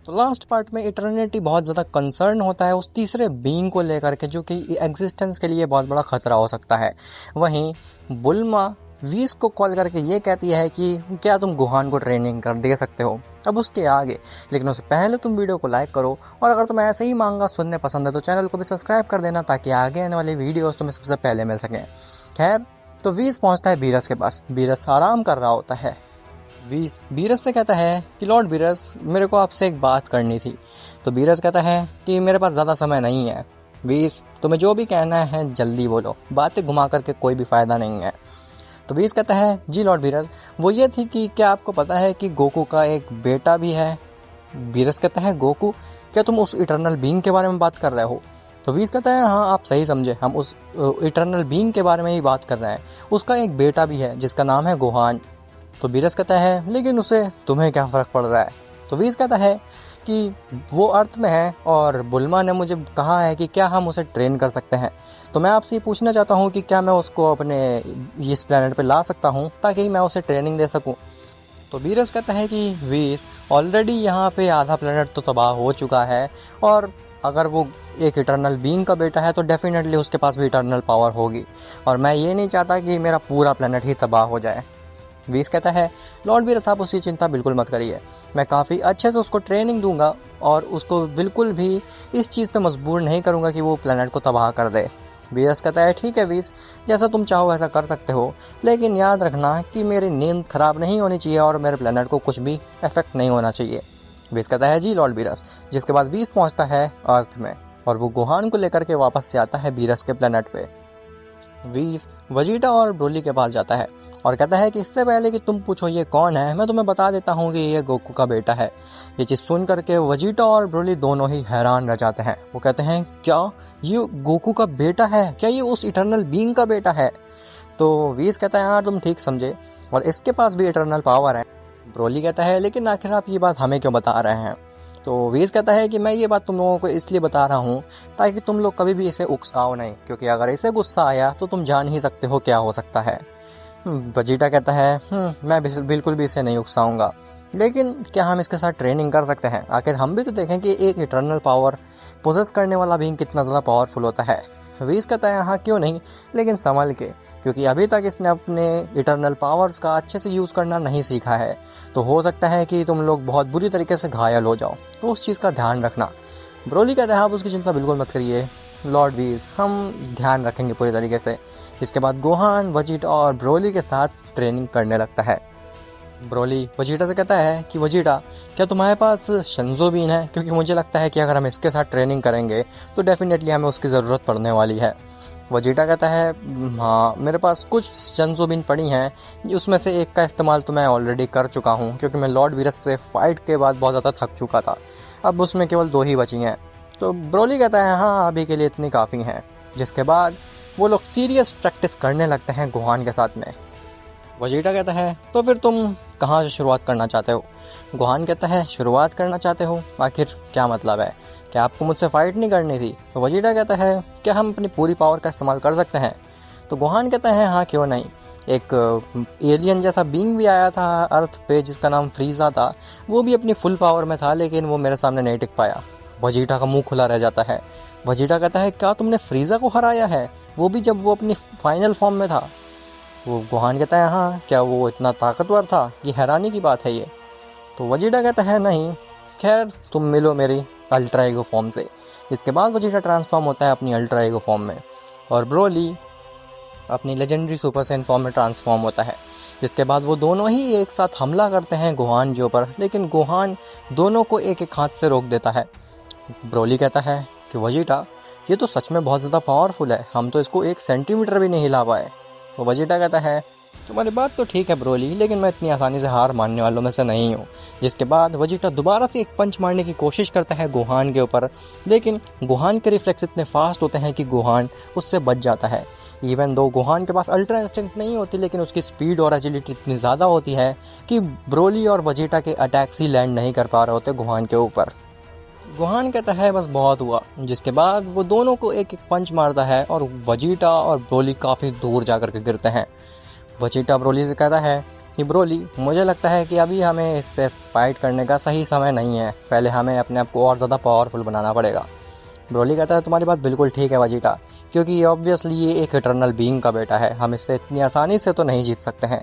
तो last part में eternity बहुत ज़्यादा कंसर्न होता है उस तीसरे बीइंग को लेकर के, जो कि एग्जिस्टेंस के लिए बहुत बड़ा खतरा हो सकता है। वहीं बुल्मा वीस को कॉल करके ये कहती है कि क्या तुम गुहान को ट्रेनिंग कर दे सकते हो। अब उसके आगे, लेकिन उससे पहले तुम वीडियो को लाइक करो, और अगर तुम्हें ऐसे ही मांगा सुनने पसंद है तो चैनल को भी सब्सक्राइब कर देना, ताकि आगे आने वाली वीडियोस तुम्हें सबसे पहले मिल सकें। खैर, तो वीस पहुंचता है बीरस के पास। बीरस आराम कर रहा होता है। वीस बीरस से कहता है कि लॉर्ड बीरस, मेरे को आपसे एक बात करनी थी। तो बीरस कहता है कि मेरे पास ज़्यादा समय नहीं है। वीस, तुम्हें जो भी कहना है जल्दी बोलो, बातें घुमा करके कोई भी फ़ायदा नहीं है। तो वीस कहता है, जी लॉर्ड बीरस, वो ये थी कि क्या आपको पता है कि गोकू का एक बेटा भी है। बीरस कहता है, गोकू? क्या तुम उस इटर्नल बीइंग के बारे में बात कर रहे हो? तो वीस कहता है, हाँ आप सही समझे, हम उस इटर्नल बीइंग के बारे में ही बात कर रहे हैं। उसका एक बेटा भी है जिसका नाम है गोहान। तो बीरस कहता है, लेकिन उसे तुम्हें क्या फ़र्क पड़ रहा है? तो वीस कहता है कि वो अर्थ में है और बुल्मा ने मुझे कहा है कि क्या हम उसे ट्रेन कर सकते हैं। तो मैं आपसे ये पूछना चाहता हूँ कि क्या मैं उसको अपने इस प्लेनेट पे ला सकता हूँ ताकि मैं उसे ट्रेनिंग दे सकूँ। तो बीरस कहता है कि वीस, ऑलरेडी यहाँ पे आधा प्लेनेट तो तबाह हो चुका है, और अगर वो एक इटर्नल बीइंग का बेटा है तो डेफिनेटली उसके पास भी इटर्नल पावर होगी, और मैं ये नहीं चाहता कि मेरा पूरा प्लेनेट ही तबाह हो जाए। वीस कहता है, लॉर्ड बीरस आप उसकी चिंता बिल्कुल मत करिए, मैं काफ़ी अच्छे से उसको ट्रेनिंग दूंगा और उसको बिल्कुल भी इस चीज़ पे मजबूर नहीं करूंगा कि वो प्लेनेट को तबाह कर दे। बीरस कहता है, ठीक है वीस, जैसा तुम चाहो ऐसा कर सकते हो, लेकिन याद रखना कि मेरी नींद खराब नहीं होनी चाहिए और मेरे प्लेनेट को कुछ भी इफेक्ट नहीं होना चाहिए। बीस कहता है, जी लॉर्ड बीरस। जिसके बाद बीस पहुंचता है अर्थ में, और वो गुहान को लेकर के वापस से आता है बीरस के प्लेनेट पे। वीस वजीटा और ब्रोली के पास जाता है और कहता है कि इससे पहले कि तुम पूछो ये कौन है, मैं तुम्हें बता देता हूँ कि ये गोकू का बेटा है। ये चीज़ सुन करके वजीटा और ब्रोली दोनों ही हैरान रह जाते हैं। वो कहते हैं, क्या ये गोकू का बेटा है? क्या ये उस इटर्नल बीइंग का बेटा है? तो वीस कहता है, हाँ तुम ठीक समझे, और इसके पास भी इटर्नल पावर है। ब्रोली कहता है, लेकिन आखिर आप ये बात हमें क्यों बता रहे हैं? तो वीस कहता है कि मैं ये बात तुम लोगों को इसलिए बता रहा हूँ ताकि तुम लोग कभी भी इसे उकसाओ नहीं, क्योंकि अगर इसे गुस्सा आया तो तुम जान ही सकते हो क्या हो सकता है। वजीटा कहता है, मैं बिल्कुल भी इसे नहीं उकसाऊंगा, लेकिन क्या हम इसके साथ ट्रेनिंग कर सकते हैं? आखिर हम भी तो देखें कि एक इटर्नल पावर पोजेस करने वाला बीइंग कितना ज़्यादा पावरफुल होता है। वीस कहता है, हाँ क्यों नहीं, लेकिन संभल के, क्योंकि अभी तक इसने अपने इटर्नल पावर्स का अच्छे से यूज़ करना नहीं सीखा है, तो हो सकता है कि तुम लोग बहुत बुरी तरीके से घायल हो जाओ, तो उस चीज़ का ध्यान रखना। ब्रोली कहता है, आप उसकी चिंता बिल्कुल मत करिए लॉर्ड वीस, हम ध्यान रखेंगे पूरी तरीके से। इसके बाद गोहान वजीटा और ब्रोली के साथ ट्रेनिंग करने लगता है। ब्रोली वजीटा से कहता है कि वजीटा, क्या तुम्हारे पास शिंजो बीन है? क्योंकि मुझे लगता है कि अगर हम इसके साथ ट्रेनिंग करेंगे तो डेफिनेटली हमें उसकी ज़रूरत पड़ने वाली है। वजीटा कहता है, हाँ मेरे पास कुछ शिंजो बीन पड़ी हैं, उसमें से एक का इस्तेमाल तो मैं ऑलरेडी कर चुका हूँ, क्योंकि मैं लॉर्ड वीरस से फाइट के बाद बहुत ज़्यादा थक चुका था। अब उसमें केवल 2 ही बची हैं। तो ब्रोली कहता है, हाँ अभी के लिए इतनी काफ़ी हैं। जिसके बाद वो लोग सीरियस प्रैक्टिस करने लगते हैं गुहान के साथ में। वजीटा कहता है, तो फिर तुम कहाँ से शुरुआत करना चाहते हो? गुहान कहता है, शुरुआत करना चाहते हो? आखिर क्या मतलब है? क्या आपको मुझसे फाइट नहीं करनी थी? तो वजीटा कहता है, क्या हम अपनी पूरी पावर का इस्तेमाल कर सकते हैं? तो गुहान कहता है, हाँ क्यों नहीं। एक एलियन जैसा बीइंग भी आया था अर्थ पे जिसका नाम फ्रीजा था, वो भी अपनी फुल पावर में था, लेकिन वो मेरे सामने नहीं टिक पाया। वजीटा का मुंह खुला रह जाता है। वजीटा कहता है, क्या तुमने फ्रीजा को हराया है, वो भी जब वो अपनी फाइनल फॉर्म में था? वो गुहान कहता है, हाँ क्या वो इतना ताकतवर था कि हैरानी की बात है ये? तो वजीटा कहता है, नहीं, खैर तुम मिलो मेरी अल्ट्रा ईगो फॉर्म से। इसके बाद वजीटा ट्रांसफॉर्म होता है अपनी अल्ट्रा ईगो फॉर्म में, और ब्रोली अपनी लेजेंडरी सुपर सैयन फॉर्म में ट्रांसफॉर्म होता है। जिसके बाद वो दोनों ही एक साथ हमला करते हैं गुहान के ऊपर, लेकिन गुहान दोनों को एक एक हाथ से रोक देता है। ब्रोली कहता है कि वजीटा, ये तो सच में बहुत ज़्यादा पावरफुल है, हम तो इसको 1 सेंटीमीटर भी नहीं हिला पाए। तो वजीटा कहता है, तुम्हारी बात तो ठीक है ब्रोली, लेकिन मैं इतनी आसानी से हार मानने वालों में से नहीं हूँ। जिसके बाद वजीटा दोबारा से एक पंच मारने की कोशिश करता है गुहान के ऊपर, लेकिन गुहान के रिफ्लेक्स इतने फास्ट होते हैं कि गुहान उससे बच जाता है। इवन दो गुहान के पास अल्ट्रा इंस्टिंक्ट नहीं होती, लेकिन उसकी स्पीड और एजिलिटी इतनी ज़्यादा होती है कि ब्रोली और वजीटा के अटैक्स ही लैंड नहीं कर पा रहे होते गुहान के ऊपर। गुहान कहता है बस बहुत हुआ। जिसके बाद वो दोनों को एक एक पंच मारता है और वजीटा और ब्रोली काफ़ी दूर जाकर के गिरते हैं। वजीटा ब्रोली से कहता है कि ब्रोली, मुझे लगता है कि अभी हमें इससे फाइट करने का सही समय नहीं है, पहले हमें अपने आप को और ज़्यादा पावरफुल बनाना पड़ेगा। ब्रोली कहता है तुम्हारी बात बिल्कुल ठीक है वजीटा, क्योंकि ऑब्वियसली ये एक इटर्नल बीइंग का बेटा है, हम इससे इतनी आसानी से तो नहीं जीत सकते हैं।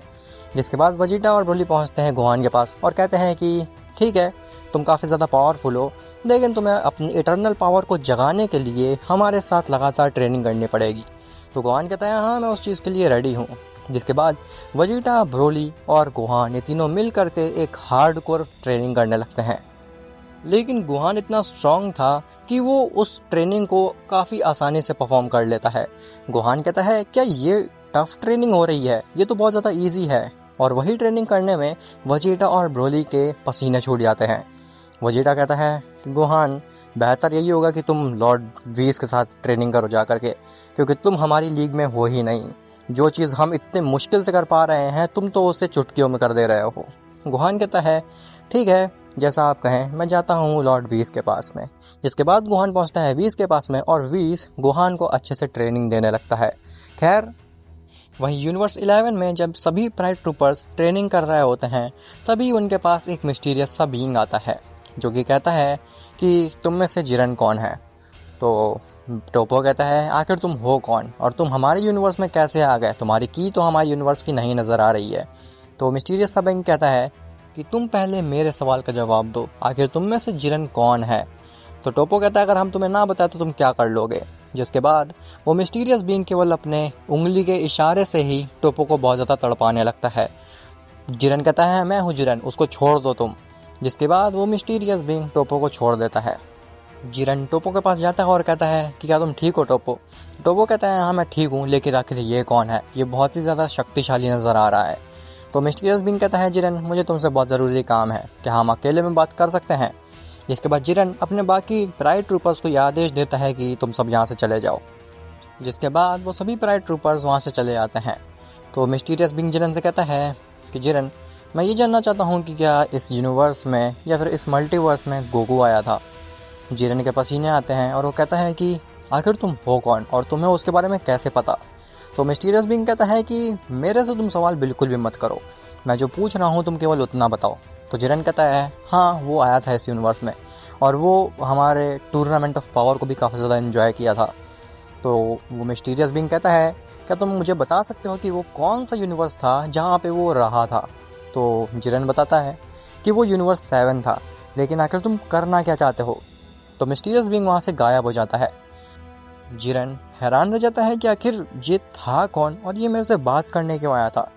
जिसके बाद वजीटा और ब्रोली पहुंचते हैं गोहान के पास और कहते हैं कि ठीक है, तुम काफ़ी ज़्यादा पावरफुल हो, लेकिन तुम्हें अपनी इटर्नल पावर को जगाने के लिए हमारे साथ लगातार ट्रेनिंग करनी पड़ेगी। तो गोहान कहता है हाँ, मैं उस चीज़ के लिए रेडी हूँ। जिसके बाद वजीटा, ब्रोली और गोहान ये तीनों मिल करके एक हार्डकोर ट्रेनिंग करने लगते हैं। लेकिन गोहान इतना स्ट्रांग था कि वो उस ट्रेनिंग को काफ़ी आसानी से परफॉर्म कर लेता है। गोहान कहता है क्या ये टफ ट्रेनिंग हो रही है, ये तो बहुत ज़्यादा ईजी है। और वही ट्रेनिंग करने में वजीटा और ब्रोली के पसीने छूट जाते हैं। वजीटा कहता है कि गोहान, बेहतर यही होगा कि तुम लॉर्ड वीस के साथ ट्रेनिंग करो जा करके, क्योंकि तुम हमारी लीग में हो ही नहीं। जो चीज़ हम इतने मुश्किल से कर पा रहे हैं तुम तो उसे चुटकियों में कर दे रहे हो। गोहान कहता है ठीक है, जैसा आप कहें, मैं जाता हूँ लॉर्ड वीस के पास में। जिसके बाद गोहान पहुँचता है वीस के पास में और वीस गोहान को अच्छे से ट्रेनिंग देने लगता है। खैर, वहीं यूनिवर्स 11 में जब सभी प्राइड ट्रूपर्स ट्रेनिंग कर रहे होते हैं तभी उनके पास एक मिस्टीरियस सा बीइंग आता है जो कि कहता है कि तुम में से जिरन कौन है। तो टोपो कहता है आखिर तुम हो कौन और तुम हमारे यूनिवर्स में कैसे आ गए, तुम्हारी की तो हमारे यूनिवर्स की नहीं नज़र आ रही है। तो मिस्टीरियस सा बीइंग कहता है कि तुम पहले मेरे सवाल का जवाब दो, आखिर तुम में से जिरन कौन है। तो टोपो कहता है अगर हम तुम्हें ना बताए तो तुम क्या कर लोगे। जिसके बाद वो मिस्टीरियस बीइंग केवल अपने उंगली के इशारे से ही टोपो को बहुत ज़्यादा तड़पाने लगता है। जिरन कहता है मैं हूँ जिरन, उसको छोड़ दो तुम। जिसके बाद वो मिस्टीरियस बीइंग टोपो को छोड़ देता है। जिरन टोपो के पास जाता है और कहता है कि क्या तुम ठीक हो टोपो। टोपो कहता है हाँ मैं ठीक हूँ, लेकिन आखिर ये कौन है, ये बहुत ही ज़्यादा शक्तिशाली नज़र आ रहा है। तो मिस्टीरियस बीइंग कहता है जिरन, मुझे तुमसे बहुत ज़रूरी काम है, क्या हम अकेले में बात कर सकते हैं। जिसके बाद जिरन अपने बाकी प्राइड ट्रूपर्स को यह आदेश देता है कि तुम सब यहाँ से चले जाओ। जिसके बाद वो सभी प्राइड ट्रूपर्स वहाँ से चले जाते हैं। तो मिस्टीरियस बीइंग जिरन से कहता है कि जिरन, मैं ये जानना चाहता हूँ कि क्या इस यूनिवर्स में या फिर इस मल्टीवर्स में गोकू आया था। जिरन के पसीने आते हैं और वो कहता है कि आखिर तुम हो कौन और तुम्हें उसके बारे में कैसे पता। तो मिस्टीरियस बीइंग कहता है कि मेरे से तुम सवाल बिल्कुल भी मत करो, मैं जो पूछ रहा हूँ तुम केवल उतना बताओ। तो जिरन कहता है हाँ, वो आया था इस यूनिवर्स में और वो हमारे टूर्नामेंट ऑफ पावर को भी काफ़ी ज़्यादा एंजॉय किया था। तो वो मिस्टीरियस बीइंग कहता है क्या तुम मुझे बता सकते हो कि वो कौन सा यूनिवर्स था जहाँ पे वो रहा था। तो जिरन बताता है कि वो यूनिवर्स 7 था, लेकिन आखिर तुम करना क्या चाहते हो। तो मिस्टीरियस बीइंग वहाँ से गायब हो जाता है। जिरन हैरान रह जाता है कि आखिर ये था कौन और ये मेरे से बात करने क्यों आया था।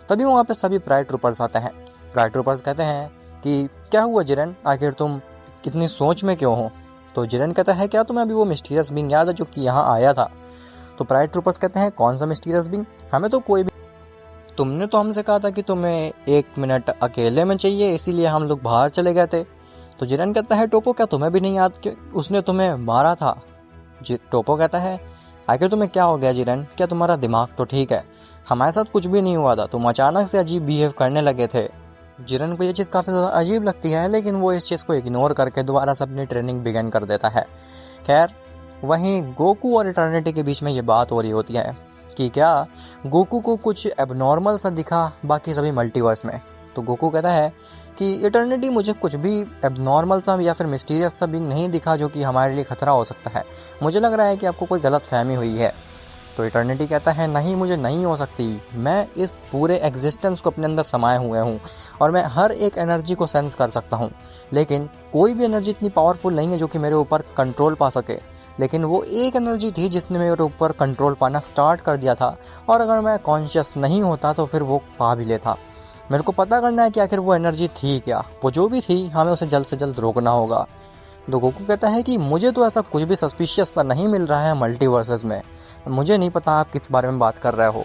तभी वहाँ पे सभी प्राइड ट्रूपर्स आते हैं। प्राइड ट्रूपर्स कहते हैं कि क्या हुआ जिरन, आखिर तुम कितनी सोच में क्यों हो। तो जिरन कहता है क्या तुम्हें अभी वो मिस्टीरियस बीइंग याद है जो कि यहाँ आया था। तो प्राइड ट्रूपर्स कहते हैं कौन सा मिस्टीरियस बीइंग, हमें तो कोई भी, तुमने तो हमसे कहा था कि तुम्हें 1 मिनट अकेले में चाहिए, इसीलिए हम लोग बाहर चले गए थे। तो जिरन कहता है टोपो, क्या तुम्हें भी नहीं याद कि उसने तुम्हें मारा था। टोपो कहता है आखिर तुम्हें क्या हो गया जिरन, क्या तुम्हारा दिमाग तो ठीक है, हमारे साथ कुछ भी नहीं हुआ था, तुम अचानक से अजीब बिहेव करने लगे थे। जिरन को ये चीज़ काफ़ी ज़्यादा अजीब लगती है, लेकिन वो इस चीज़ को इग्नोर करके दोबारा से अपनी ट्रेनिंग बिगिन कर देता है। खैर, वहीं गोकू और इटर्निटी के बीच में ये बात हो रही होती है कि क्या गोकू को कुछ एबनॉर्मल सा दिखा बाकी सभी मल्टीवर्स में। तो गोकू कहता है कि इटर्निटी, मुझे कुछ भी एबनॉर्मल सा या फिर मिस्टीरियस सा भी नहीं दिखा जो कि हमारे लिए खतरा हो सकता है, मुझे लग रहा है कि आपको कोई गलत फहमी हुई है। तो इटर्निटी कहता है नहीं, मुझे नहीं हो सकती, मैं इस पूरे एग्जिस्टेंस को अपने अंदर समाये हुए हूँ और मैं हर एक एनर्जी को सेंस कर सकता हूँ, लेकिन कोई भी एनर्जी इतनी पावरफुल नहीं है जो कि मेरे ऊपर कंट्रोल पा सके। लेकिन वो एक एनर्जी थी जिसने मेरे ऊपर कंट्रोल पाना स्टार्ट कर दिया था, और अगर मैं कॉन्शियस नहीं होता तो फिर वो पा भी लेता। मेरे को पता करना है कि आखिर वो एनर्जी थी क्या, वो जो भी थी हमें उसे जल्द से जल्द रोकना होगा। तो गोकू कहता है कि मुझे तो ऐसा कुछ भी सस्पिशियस सा नहीं मिल रहा है मल्टीवर्सेस में, मुझे नहीं पता आप किस बारे में बात कर रहे हो।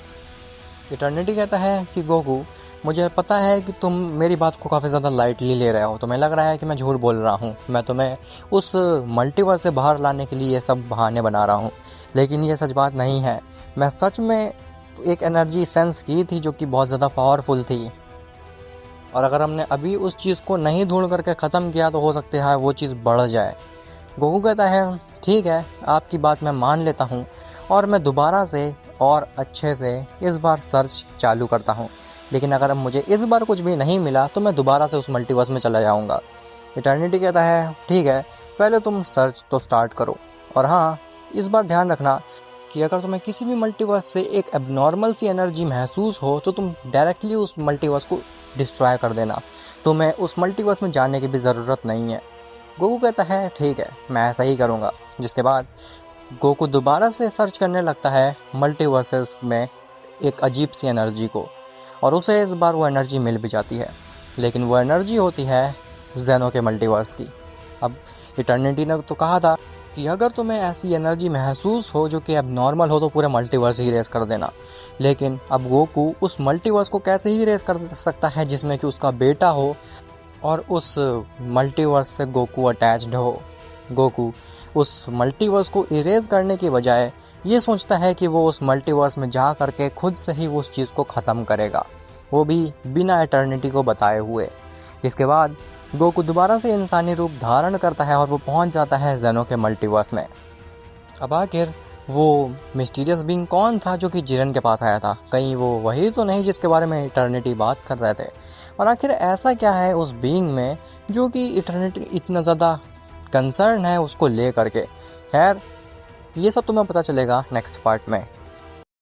इटर्निटी कहता है कि गोकू, मुझे पता है कि तुम मेरी बात को काफ़ी ज़्यादा लाइटली ले रहे हो, तुम्हें लग रहा है कि मैं झूठ बोल रहा हूँ, मैं तुम्हें उस मल्टीवर्स से बाहर लाने के लिए ये सब बहाने बना रहा हूँ, लेकिन ये सच बात नहीं है। मैं सच में एक एनर्जी सेंस की थी जो कि बहुत ज़्यादा पावरफुल थी, और अगर हमने अभी उस चीज़ को नहीं ढूंढ करके ख़त्म किया तो हो सकता है वो चीज़ बढ़ जाए। गोकू कहता है ठीक है, आपकी बात मैं मान लेता हूँ और मैं दोबारा से और अच्छे से इस बार सर्च चालू करता हूँ, लेकिन अगर अब मुझे इस बार कुछ भी नहीं मिला तो मैं दोबारा से उस मल्टीवर्स में चला जाऊंगा। इटर्निटी कहता है ठीक है, पहले तुम सर्च तो स्टार्ट करो, और हाँ इस बार ध्यान रखना कि अगर तुम्हें किसी भी मल्टीवर्स से एक एबनॉर्मल सी एनर्जी महसूस हो तो तुम डायरेक्टली उस मल्टीवर्स को डिस्ट्रॉय कर देना, तुम्हें उस मल्टीवर्स में जाने की भी ज़रूरत नहीं है। गोकू कहता है ठीक है, मैं ऐसा ही करूँगा। जिसके बाद गोकू दोबारा से सर्च करने लगता है मल्टीवर्सेस में एक अजीब सी एनर्जी को, और उसे इस बार वो एनर्जी मिल भी जाती है, लेकिन वो एनर्जी होती है ज़ेनो के मल्टीवर्स की। अब इटर्निटी ने तो कहा था कि अगर तुम्हें ऐसी एनर्जी महसूस हो जो कि अब नॉर्मल हो तो पूरे मल्टीवर्स ही इरेज कर देना, लेकिन अब गोकू उस मल्टीवर्स को कैसे ही इरेज कर सकता है जिसमें कि उसका बेटा हो और उस मल्टीवर्स से गोकू अटैच्ड हो। गोकू उस मल्टीवर्स को इरेज करने की बजाय ये सोचता है कि वो उस मल्टीवर्स में जा करके खुद से ही वो उस चीज़ को ख़त्म करेगा, वो भी बिना इटर्निटी को बताए हुए। इसके बाद गोकू दोबारा से इंसानी रूप धारण करता है और वो पहुंच जाता है ज़ेनो के मल्टीवर्स में। अब आखिर वो मिस्टीरियस बीइंग कौन था जो कि जिरन के पास आया था? कहीं वो वही तो नहीं जिसके बारे में इटर्निटी बात कर रहे थे? और आखिर ऐसा क्या है उस बीइंग में जो कि इटर्निटी इतना ज़्यादा कंसर्न है उसको ले करके? खैर ये सब तुम्हें पता चलेगा नेक्स्ट पार्ट में।